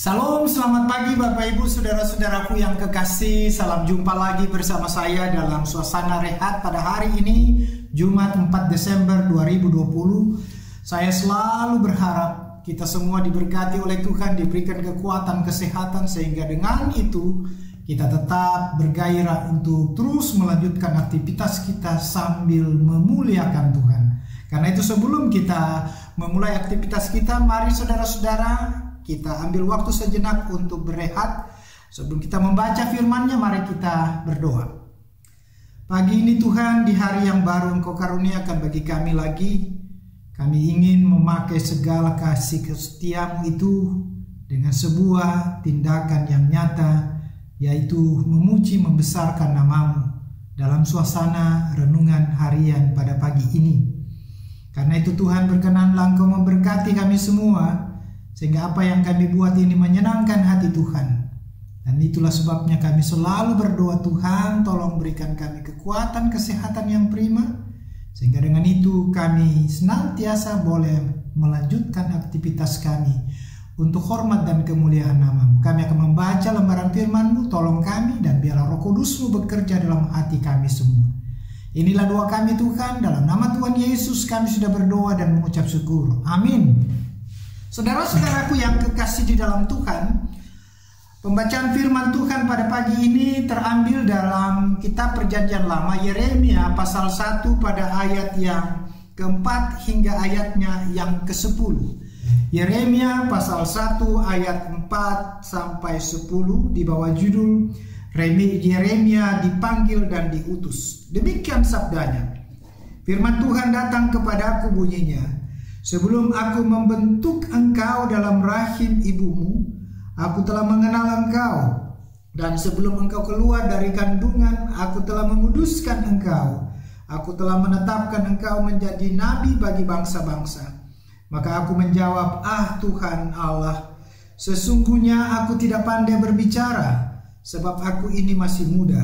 Salam, selamat pagi Bapak Ibu Saudara-saudaraku yang kekasih. Salam jumpa lagi bersama saya dalam suasana rehat pada hari ini, Jumat 4 Desember 2020. Saya selalu berharap kita semua diberkati oleh Tuhan, diberikan kekuatan, kesehatan, sehingga dengan itu kita tetap bergairah untuk terus melanjutkan aktivitas kita sambil memuliakan Tuhan. Karena itu sebelum kita memulai aktivitas kita, mari saudara-saudara kita ambil waktu sejenak untuk berehat. Sebelum kita membaca firman-Nya, mari kita berdoa. Pagi ini Tuhan, di hari yang baru Engkau karuniakan bagi kami lagi. Kami ingin memakai segala kasih setia-Mu itu dengan sebuah tindakan yang nyata, yaitu memuji membesarkan nama-Mu dalam suasana renungan harian pada pagi ini. Karena itu Tuhan, berkenanlah Engkau memberkati kami semua, sehingga apa yang kami buat ini menyenangkan hati Tuhan. Dan itulah sebabnya kami selalu berdoa, Tuhan tolong berikan kami kekuatan, kesehatan yang prima, sehingga dengan itu kami senantiasa boleh melanjutkan aktivitas kami untuk hormat dan kemuliaan nama-Mu. Kami akan membaca lembaran firman-Mu, tolong kami dan biarlah Roh Kudus-Mu bekerja dalam hati kami semua. Inilah doa kami Tuhan, dalam nama Tuhan Yesus kami sudah berdoa dan mengucap syukur. Amin. Saudara-saudaraku yang kekasih di dalam Tuhan, pembacaan firman Tuhan pada pagi ini terambil dalam kitab Perjanjian Lama, Yeremia pasal 1 pada ayat yang keempat hingga ayatnya yang ke-10. Yeremia pasal 1 ayat 4 sampai 10 di bawah judul Yeremia dipanggil dan diutus. Demikian sabdanya. Firman Tuhan datang kepadaku bunyinya, sebelum aku membentuk engkau dalam rahim ibumu, aku telah mengenal engkau. Dan sebelum engkau keluar dari kandungan, aku telah menguduskan engkau. Aku telah menetapkan engkau menjadi nabi bagi bangsa-bangsa. Maka aku menjawab, ah Tuhan Allah, sesungguhnya aku tidak pandai berbicara, sebab aku ini masih muda.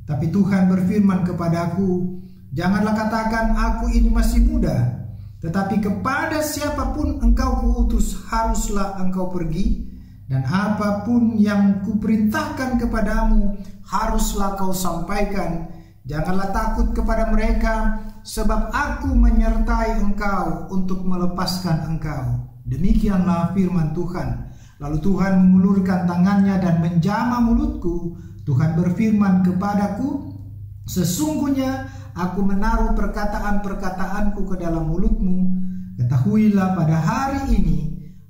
Tapi Tuhan berfirman kepadaku, janganlah katakan aku ini masih muda, tetapi kepada siapapun engkau kuutus haruslah engkau pergi, dan apapun yang kuperintahkan kepadamu haruslah kau sampaikan. Janganlah takut kepada mereka, sebab aku menyertai engkau untuk melepaskan engkau. Demikianlah firman Tuhan. Lalu Tuhan mengulurkan tangannya dan menjamah mulutku. Tuhan berfirman kepadaku, sesungguhnya aku menaruh perkataan-perkataanku ke dalam mulutmu. Ketahuilah pada hari ini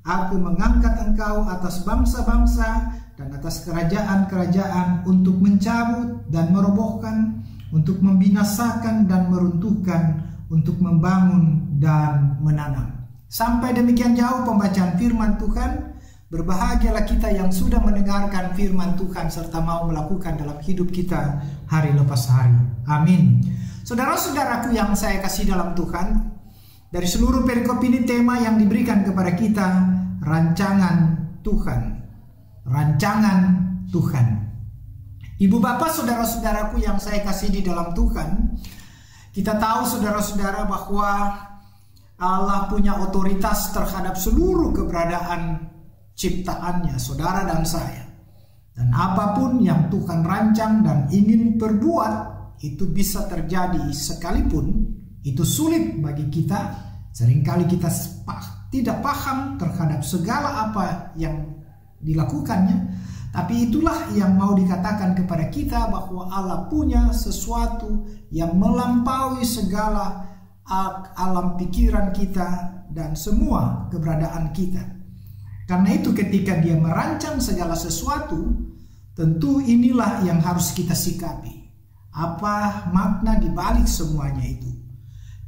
aku mengangkat engkau atas bangsa-bangsa dan atas kerajaan-kerajaan untuk mencabut dan merobohkan, untuk membinasakan dan meruntuhkan, untuk membangun dan menanam. Sampai demikian jauh pembacaan firman Tuhan. Berbahagialah kita yang sudah mendengarkan firman Tuhan serta mau melakukan dalam hidup kita hari lepas hari. Amin. Saudara-saudaraku yang saya kasih dalam Tuhan, dari seluruh perikop ini tema yang diberikan kepada kita, rancangan Tuhan. Rancangan Tuhan. Ibu bapak saudara-saudaraku yang saya kasih di dalam Tuhan, kita tahu saudara-saudara bahwa Allah punya otoritas terhadap seluruh keberadaan ciptaannya, saudara dan saya. Dan apapun yang Tuhan rancang dan ingin perbuat, itu bisa terjadi sekalipun itu sulit bagi kita. Seringkali kita tidak paham terhadap segala apa yang dilakukannya. Tapi itulah yang mau dikatakan kepada kita, bahwa Allah punya sesuatu yang melampaui segala alam pikiran kita dan semua keberadaan kita. Karena itu ketika Dia merancang segala sesuatu, tentu inilah yang harus kita sikapi. Apa makna di balik semuanya itu?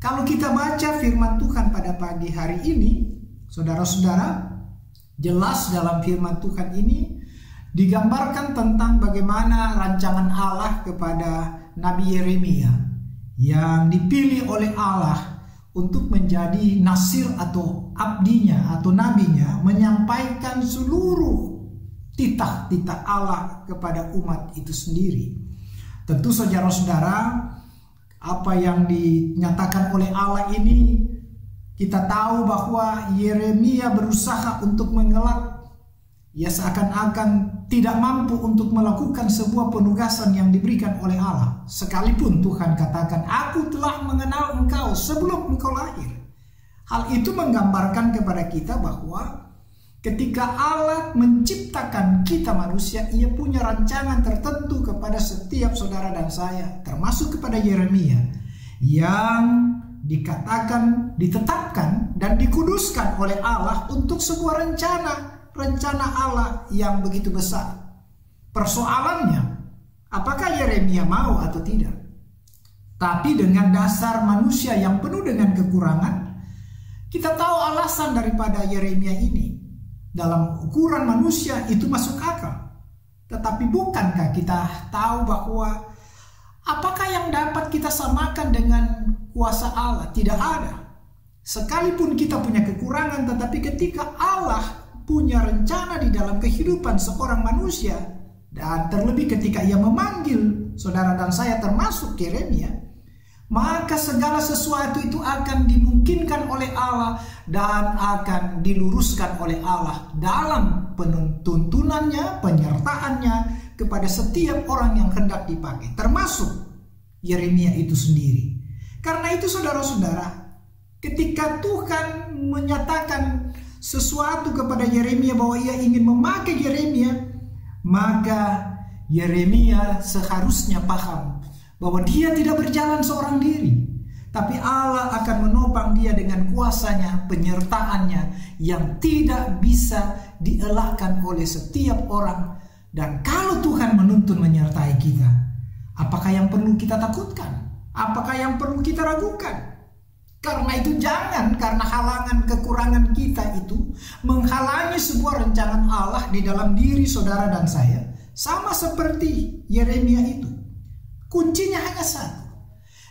Kalau kita baca firman Tuhan pada pagi hari ini, saudara-saudara, jelas dalam firman Tuhan ini digambarkan tentang bagaimana rancangan Allah kepada Nabi Yeremia yang dipilih oleh Allah untuk menjadi nasir atau abdinya atau nabinya, menyampaikan seluruh titah-titah Allah kepada umat itu sendiri. Tentu saudara-saudara, apa yang dinyatakan oleh Allah ini, kita tahu bahwa Yeremia berusaha untuk mengelak Ia seakan-akan tidak mampu untuk melakukan sebuah penugasan yang diberikan oleh Allah. Sekalipun Tuhan katakan, "Aku telah mengenal engkau sebelum engkau lahir." Hal itu menggambarkan kepada kita bahwa ketika Allah menciptakan kita manusia, Ia punya rancangan tertentu kepada setiap saudara dan saya, termasuk kepada Yeremia, yang ditetapkan dan dikuduskan oleh Allah untuk sebuah rencana Allah yang begitu besar. Persoalannya, apakah Yeremia mau atau tidak? Tapi dengan dasar manusia yang penuh dengan kekurangan, kita tahu alasan daripada Yeremia ini. Dalam ukuran manusia itu masuk akal. Tetapi bukankah kita tahu bahwa apakah yang dapat kita samakan dengan kuasa Allah? Tidak ada. Sekalipun kita punya kekurangan, tetapi ketika Allah punya rencana di dalam kehidupan seorang manusia, dan terlebih ketika Ia memanggil saudara dan saya termasuk Yeremia, maka segala sesuatu itu akan dimungkinkan oleh Allah dan akan diluruskan oleh Allah dalam tuntunannya, penyertaannya kepada setiap orang yang hendak dipakai, termasuk Yeremia itu sendiri. Karena itu saudara-saudara, ketika Tuhan menyatakan sesuatu kepada Yeremia bahwa Ia ingin memakai Yeremia, maka Yeremia seharusnya paham bahwa dia tidak berjalan seorang diri, tapi Allah akan menopang dia dengan kuasanya, penyertaannya yang tidak bisa dielakkan oleh setiap orang. Dan kalau Tuhan menuntun menyertai kita, apakah yang perlu kita takutkan? Apakah yang perlu kita ragukan? Karena itu jangan karena halangan kekurangan kita itu menghalangi sebuah rencana Allah di dalam diri saudara dan saya, sama seperti Yeremia itu. Kuncinya hanya satu.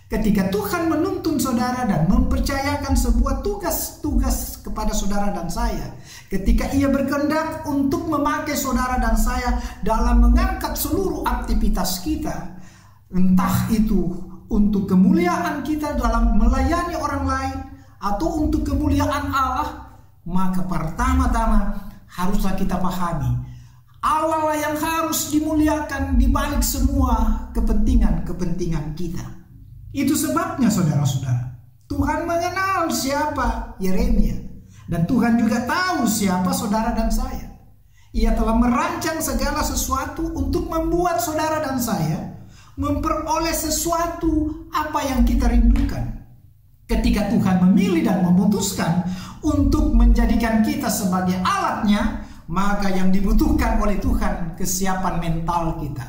Ketika Tuhan menuntun saudara dan mempercayakan sebuah tugas-tugas kepada saudara dan saya, ketika Ia berkehendak untuk memakai saudara dan saya dalam mengangkat seluruh aktivitas kita, entah itu untuk kemuliaan kita dalam melayani orang lain atau untuk kemuliaan Allah, maka pertama-tama haruslah kita pahami Allah lah yang harus dimuliakan di balik semua kepentingan kita. Itu sebabnya saudara-saudara, Tuhan mengenal siapa Yeremia, dan Tuhan juga tahu siapa saudara dan saya. Ia telah merancang segala sesuatu untuk membuat saudara dan saya memperoleh sesuatu apa yang kita rindukan. Ketika Tuhan memilih dan memutuskan untuk menjadikan kita sebagai alatnya, maka yang dibutuhkan oleh Tuhan kesiapan mental kita,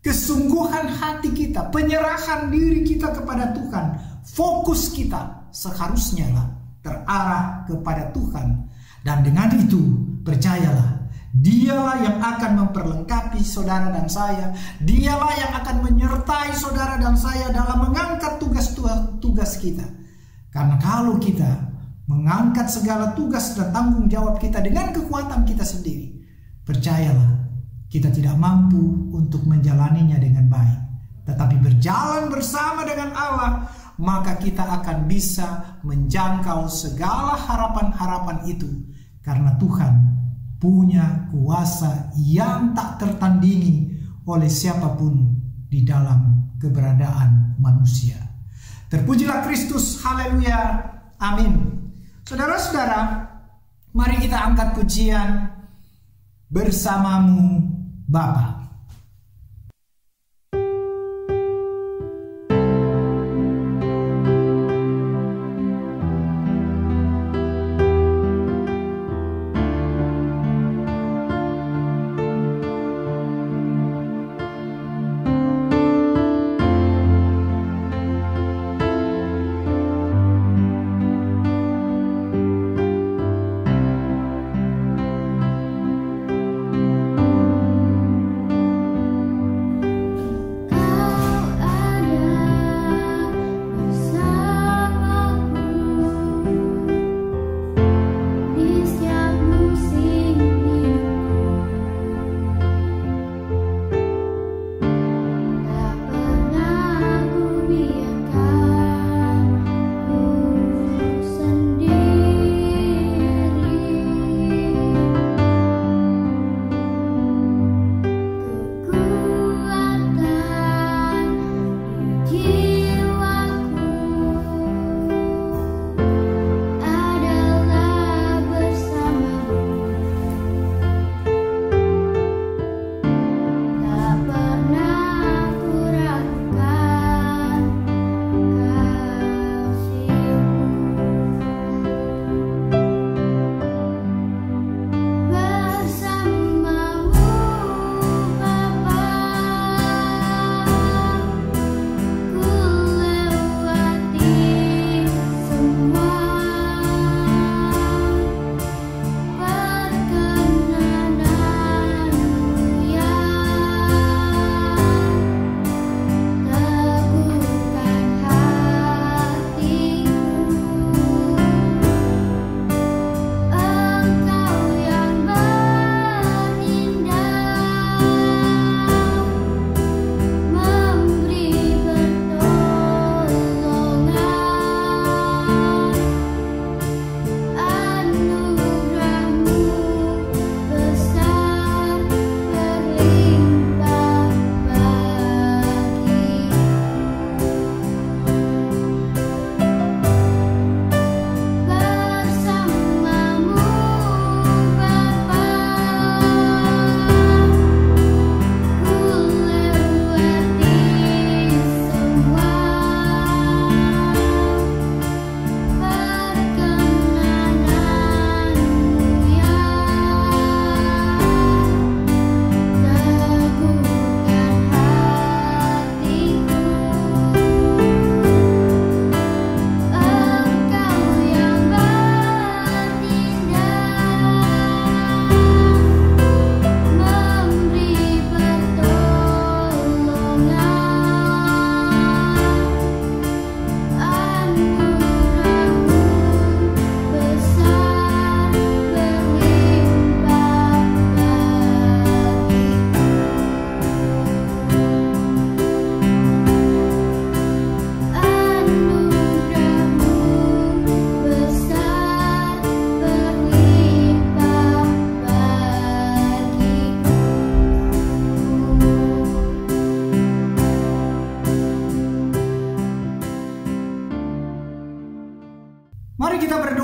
kesungguhan hati kita, penyerahan diri kita kepada Tuhan, fokus kita seharusnya lah terarah kepada Tuhan. Dan dengan itu percayalah, Dialah yang akan memperlengkapi saudara dan saya. Dialah yang akan menyertai saudara dan saya dalam mengangkat tugas kita. Karena kalau kita mengangkat segala tugas dan tanggung jawab kita dengan kekuatan kita sendiri, percayalah, kita tidak mampu untuk menjalaninya dengan baik. Tetapi berjalan bersama dengan Allah, maka kita akan bisa menjangkau segala harapan-harapan itu. Karena Tuhan punya kuasa yang tak tertandingi oleh siapapun di dalam keberadaan manusia. Terpujilah Kristus, haleluya, amin. Saudara-saudara, mari kita angkat pujian bersamamu Bapa.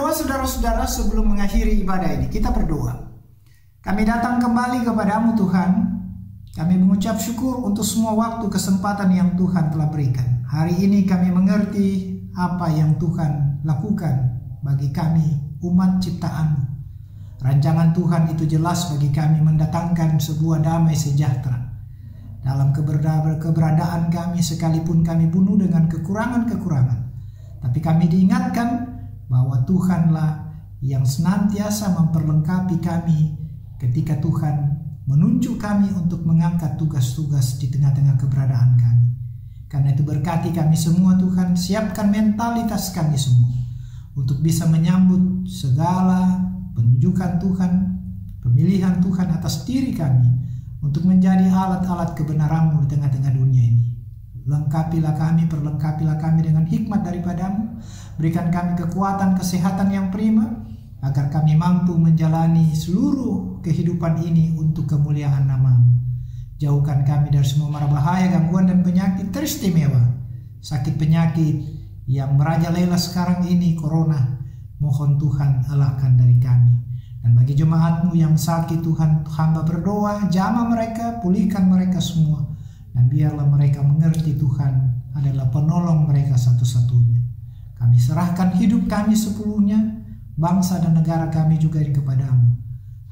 kedua, saudara-saudara, sebelum mengakhiri ibadah ini, kita berdoa. Kami datang kembali kepadamu Tuhan. Kami mengucap syukur untuk semua waktu kesempatan yang Tuhan telah berikan. Hari ini kami mengerti apa yang Tuhan lakukan bagi kami, umat ciptaan-Mu. Rancangan Tuhan itu jelas bagi kami mendatangkan sebuah damai sejahtera. Dalam keberadaan kami, sekalipun kami penuh dengan kekurangan-kekurangan, tapi kami diingatkan bahwa Tuhanlah yang senantiasa memperlengkapi kami ketika Tuhan menunjuk kami untuk mengangkat tugas-tugas di tengah-tengah keberadaan kami. Karena itu berkati kami semua Tuhan, siapkan mentalitas kami semua untuk bisa menyambut segala penunjukan Tuhan, pemilihan Tuhan atas diri kami untuk menjadi alat-alat kebenaran-Mu di tengah-tengah dunia ini. Lengkapilah kami, perlengkapilah kami dengan hikmat daripada-Mu, berikan kami kekuatan, kesehatan yang prima, agar kami mampu menjalani seluruh kehidupan ini untuk kemuliaan nama-Mu. Jauhkan kami dari semua mara bahaya, gangguan dan penyakit teristimewa, sakit penyakit yang merajalela sekarang ini, corona. Mohon Tuhan elakkan dari kami. Dan bagi jemaat-Mu yang sakit Tuhan, hamba berdoa, jamah mereka, pulihkan mereka semua. Dan biarlah mereka mengerti Tuhan adalah penolong mereka satu-satunya. Kami serahkan hidup kami sepenuhnya, bangsa dan negara kami juga kepada-Mu.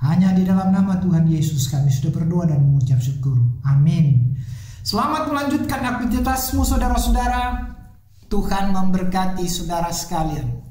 Hanya di dalam nama Tuhan Yesus kami sudah berdoa dan mengucap syukur. Amin. Selamat melanjutkan aktivitasmu saudara-saudara. Tuhan memberkati saudara sekalian.